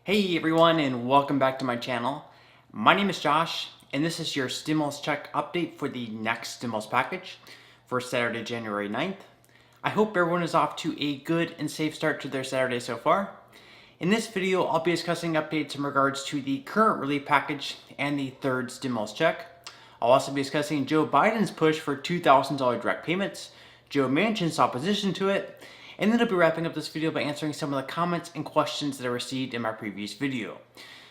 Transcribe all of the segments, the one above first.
Hey everyone, and welcome back to my channel. My name is Josh, and this is your stimulus check update for the next stimulus package for Saturday, January 9th. I hope everyone is off to a good and safe start to their Saturday so far. In this video, I'll be discussing updates in regards to the current relief package and the third stimulus check. I'll also be discussing Joe Biden's push for $2,000 direct payments, Joe Manchin's opposition to it, and then I'll be wrapping up this video by answering some of the comments and questions that I received in my previous video.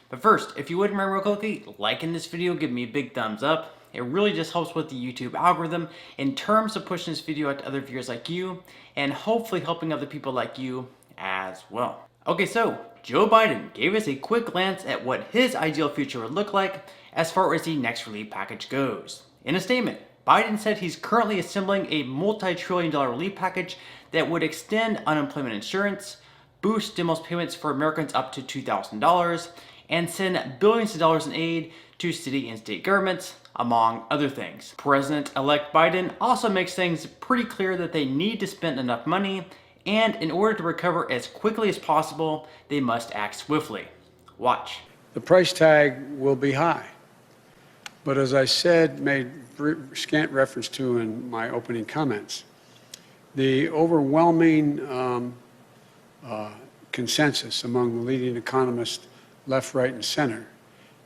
But first, if you wouldn't mind real quickly liking this video, give me a big thumbs up. It really just helps with the YouTube algorithm in terms of pushing this video out to other viewers like you, and hopefully helping other people like you as well. Okay, so Joe Biden gave us a quick glance at what his ideal future would look like as far as the next relief package goes. In a statement, Biden said he's currently assembling a multi-trillion-dollar relief package that would extend unemployment insurance, boost stimulus payments for Americans up to $2,000, and send billions of dollars in aid to city and state governments, among other things. President-elect Biden also makes things pretty clear that they need to spend enough money, and in order to recover as quickly as possible, they must act swiftly. Watch. The price tag will be high. But as I said, made scant reference to in my opening comments, the overwhelming consensus among the leading economists, left, right, and center,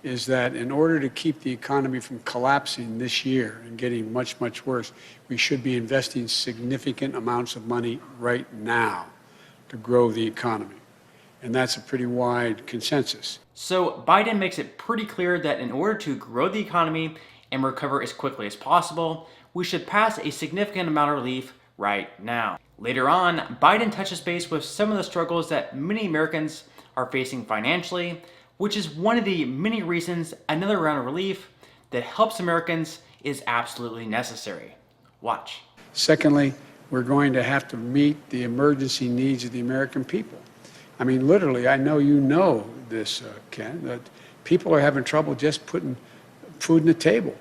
is that in order to keep the economy from collapsing this year and getting much, much worse, we should be investing significant amounts of money right now to grow the economy. And that's a pretty wide consensus. So Biden makes it pretty clear that in order to grow the economy and recover as quickly as possible, we should pass a significant amount of relief right now. Later on, Biden touches base with some of the struggles that many Americans are facing financially, which is one of the many reasons another round of relief that helps Americans is absolutely necessary. Watch. Secondly, we're going to have to meet the emergency needs of the American people. I mean, literally, I know you know this, Ken, that people are having trouble just putting food on the table,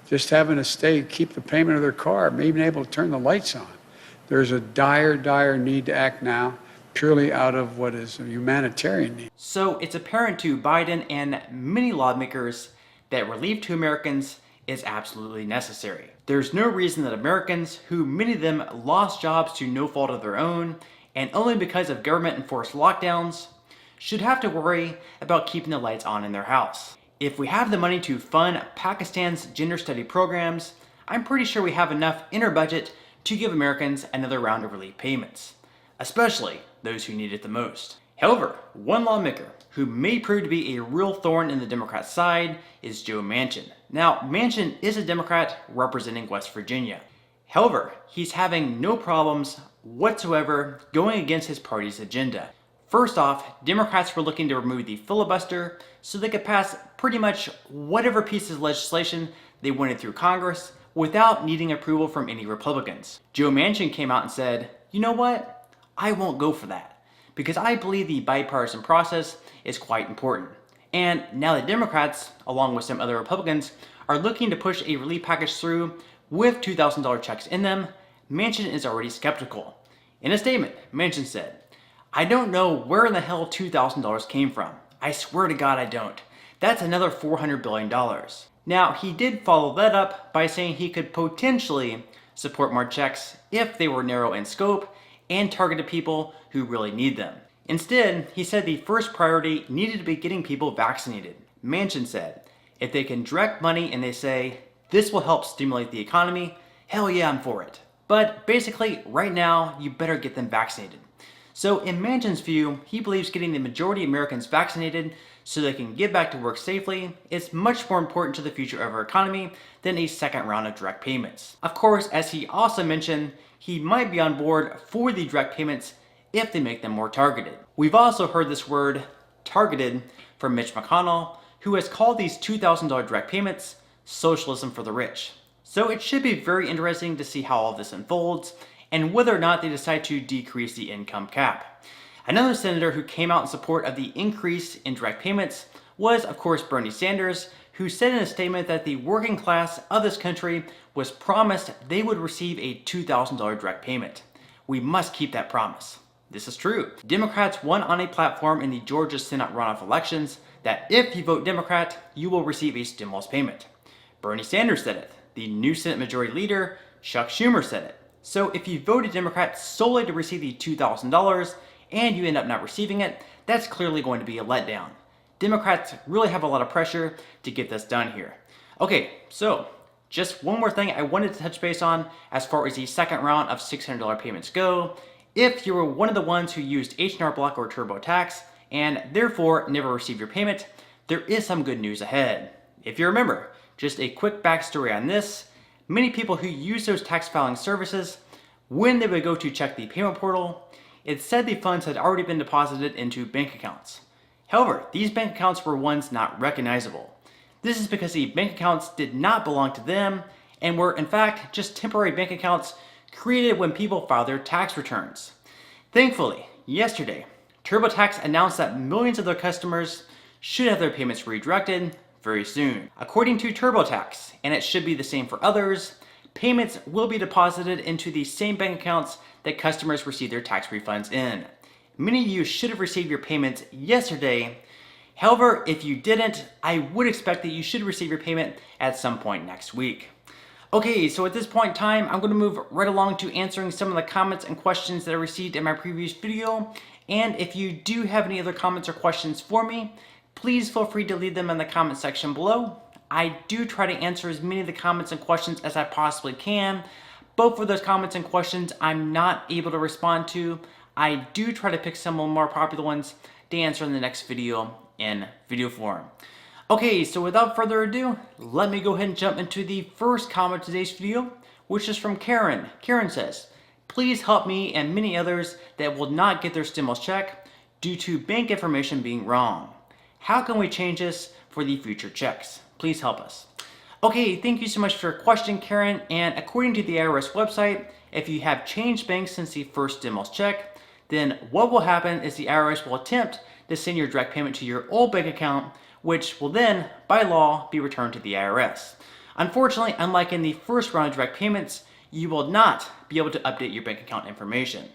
just having to keep the payment of their car, maybe even able to turn the lights on. There's a dire, dire need to act now, purely out of what is a humanitarian need. So it's apparent to Biden and many lawmakers that relief to Americans is absolutely necessary. There's no reason that Americans, who many of them lost jobs to no fault of their own, and only because of government-enforced lockdowns, should have to worry about keeping the lights on in their house. If we have the money to fund Pakistan's gender study programs, I'm pretty sure we have enough in our budget to give Americans another round of relief payments, especially those who need it the most. However, one lawmaker who may prove to be a real thorn in the Democrat side is Joe Manchin. Now, Manchin is a Democrat representing West Virginia. However, he's having no problems whatsoever going against his party's agenda. First off, Democrats were looking to remove the filibuster so they could pass pretty much whatever pieces of legislation they wanted through Congress without needing approval from any Republicans. Joe Manchin came out and said, you know what? I won't go for that because I believe the bipartisan process is quite important. And now the Democrats, along with some other Republicans, are looking to push a relief package through with $2,000 checks in them, Manchin is already skeptical. In a statement, Manchin said, I don't know where in the hell $2,000 came from. I swear to God I don't. That's another $400 billion. Now, he did follow that up by saying he could potentially support more checks if they were narrow in scope and targeted people who really need them. Instead, he said the first priority needed to be getting people vaccinated. Manchin said, if they can direct money and they say, this will help stimulate the economy, hell yeah, I'm for it. But basically, right now, you better get them vaccinated. So in Manchin's view, he believes getting the majority of Americans vaccinated so they can get back to work safely is much more important to the future of our economy than a second round of direct payments. Of course, as he also mentioned, he might be on board for the direct payments if they make them more targeted. We've also heard this word, targeted, from Mitch McConnell, who has called these $2,000 direct payments socialism for the rich. So it should be very interesting to see how all this unfolds and whether or not they decide to decrease the income cap. Another senator who came out in support of the increase in direct payments was, of course, Bernie Sanders, who said in a statement that the working class of this country was promised they would receive a $2,000 direct payment. We must keep that promise. This is true. Democrats won on a platform in the Georgia Senate runoff elections that if you vote Democrat, you will receive a stimulus payment. Bernie Sanders said it. The new Senate Majority Leader, Chuck Schumer, said it. So if you voted Democrat solely to receive the $2,000 and you end up not receiving it, that's clearly going to be a letdown. Democrats really have a lot of pressure to get this done here. Okay, so just one more thing I wanted to touch base on as far as the second round of $600 payments go. If you were one of the ones who used H&R Block or TurboTax and therefore never received your payment, there is some good news ahead. If you remember, just a quick backstory on this, many people who use those tax filing services, when they would go to check the payment portal, it said the funds had already been deposited into bank accounts. However, these bank accounts were ones not recognizable. This is because the bank accounts did not belong to them and were in fact just temporary bank accounts created when people filed their tax returns. Thankfully, yesterday, TurboTax announced that millions of their customers should have their payments redirected very soon. According to TurboTax, and it should be the same for others, payments will be deposited into the same bank accounts that customers receive their tax refunds in. Many of you should have received your payments yesterday. However, if you didn't, I would expect that you should receive your payment at some point next week. Okay, so at this point in time, I'm going to move right along to answering some of the comments and questions that I received in my previous video. And if you do have any other comments or questions for me, please feel free to leave them in the comment section below. I do try to answer as many of the comments and questions as I possibly can, but for those comments and questions I'm not able to respond to, I do try to pick some of the more popular ones to answer in the next video in video form. Okay, so without further ado, let me go ahead and jump into the first comment of today's video, which is from Karen. Karen says, please help me and many others that will not get their stimulus check due to bank information being wrong. How can we change this for the future checks? Please help us. Okay, thank you so much for your question, Karen. And according to the IRS website, if you have changed banks since the first stimulus check, then what will happen is the IRS will attempt to send your direct payment to your old bank account, which will then, by law, be returned to the IRS. Unfortunately, unlike in the first round of direct payments, you will not be able to update your bank account information.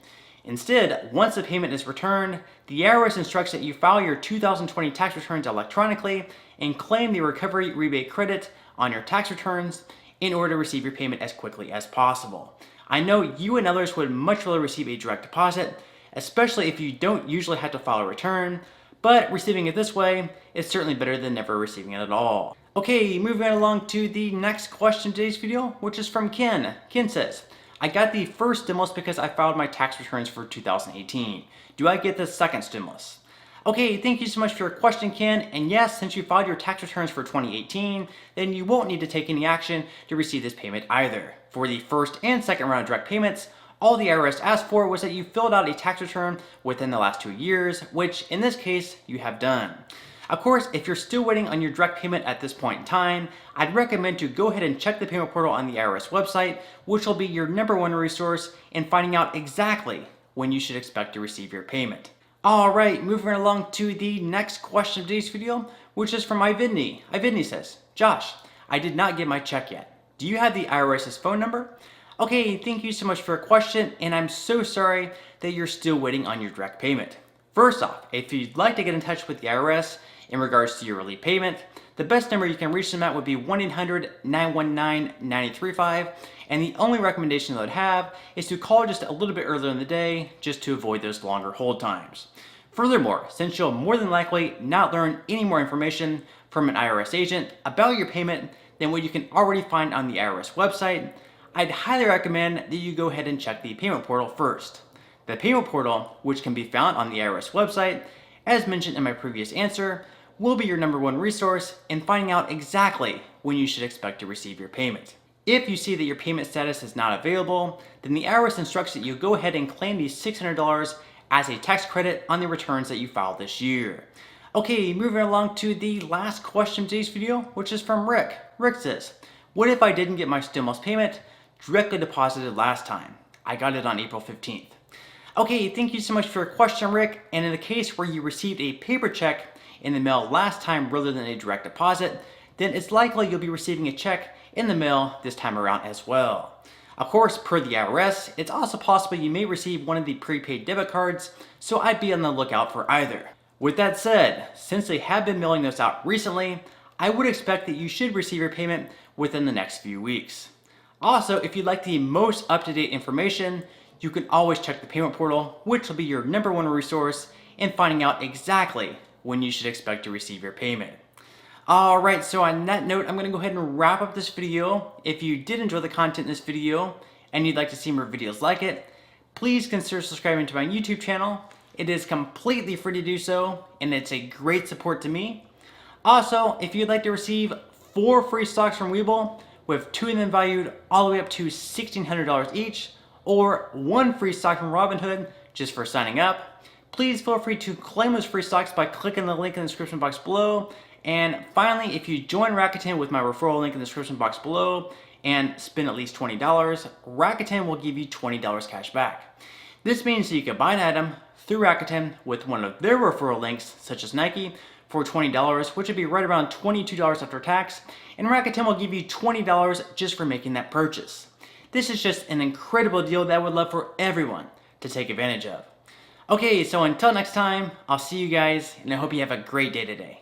Instead, once the payment is returned, the IRS instructs that you file your 2020 tax returns electronically and claim the recovery rebate credit on your tax returns in order to receive your payment as quickly as possible. I know you and others would much rather receive a direct deposit, especially if you don't usually have to file a return, but receiving it this way is certainly better than never receiving it at all. Okay, moving right along to the next question of today's video, which is from Ken. Ken says, I got the first stimulus because I filed my tax returns for 2018. Do I get the second stimulus? Okay, thank you so much for your question, Ken. And yes, since you filed your tax returns for 2018, then you won't need to take any action to receive this payment either. For the first and second round of direct payments, all the IRS asked for was that you filled out a tax return within the last 2 years, which in this case, you have done. Of course, if you're still waiting on your direct payment at this point in time, I'd recommend to go ahead and check the payment portal on the IRS website, which will be your #1 resource in finding out exactly when you should expect to receive your payment. Alright, moving right along to the next question of today's video, which is from Ividney. Ividney says, Josh, I did not get my check yet. Do you have the IRS's phone number? Okay, thank you so much for your question, and I'm so sorry that you're still waiting on your direct payment. First off, if you'd like to get in touch with the IRS in regards to your early payment, the best number you can reach them at would be 1-800-919-9835, and the only recommendation that I'd have is to call just a little bit earlier in the day just to avoid those longer hold times. Furthermore, since you'll more than likely not learn any more information from an IRS agent about your payment than what you can already find on the IRS website, I'd highly recommend that you go ahead and check the payment portal first. The payment portal, which can be found on the IRS website, as mentioned in my previous answer, will be your #1 resource in finding out exactly when you should expect to receive your payment. If you see that your payment status is not available, then the IRS instructs that you go ahead and claim the $600 as a tax credit on the returns that you filed this year. Okay, moving along to the last question of today's video, which is from Rick. Rick says, what if I didn't get my stimulus payment directly deposited last time? I got it on April 15th. Okay, thank you so much for your question, Rick. And in the case where you received a paper check in the mail last time rather than a direct deposit, then it's likely you'll be receiving a check in the mail this time around as well. Of course, per the IRS, it's also possible you may receive one of the prepaid debit cards, so I'd be on the lookout for either. With that said, since they have been mailing those out recently, I would expect that you should receive your payment within the next few weeks. Also, if you'd like the most up-to-date information, you can always check the payment portal, which will be your #1 resource in finding out exactly when you should expect to receive your payment. Alright, so on that note, I'm going to go ahead and wrap up this video. If you did enjoy the content in this video and you'd like to see more videos like it, please consider subscribing to my YouTube channel. It is completely free to do so, and it's a great support to me. Also, if you'd like to receive 4 free stocks from Webull, with 2 of them valued all the way up to $1,600 each, or 1 free stock from Robinhood just for signing up, please feel free to claim those free stocks by clicking the link in the description box below. And finally, if you join Rakuten with my referral link in the description box below and spend at least $20, Rakuten will give you $20 cash back. This means that you can buy an item through Rakuten with one of their referral links, such as Nike, for $20, which would be right around $22 after tax, and Rakuten will give you $20 just for making that purchase. This is just an incredible deal that I would love for everyone to take advantage of. Okay, so until next time, I'll see you guys, and I hope you have a great day today.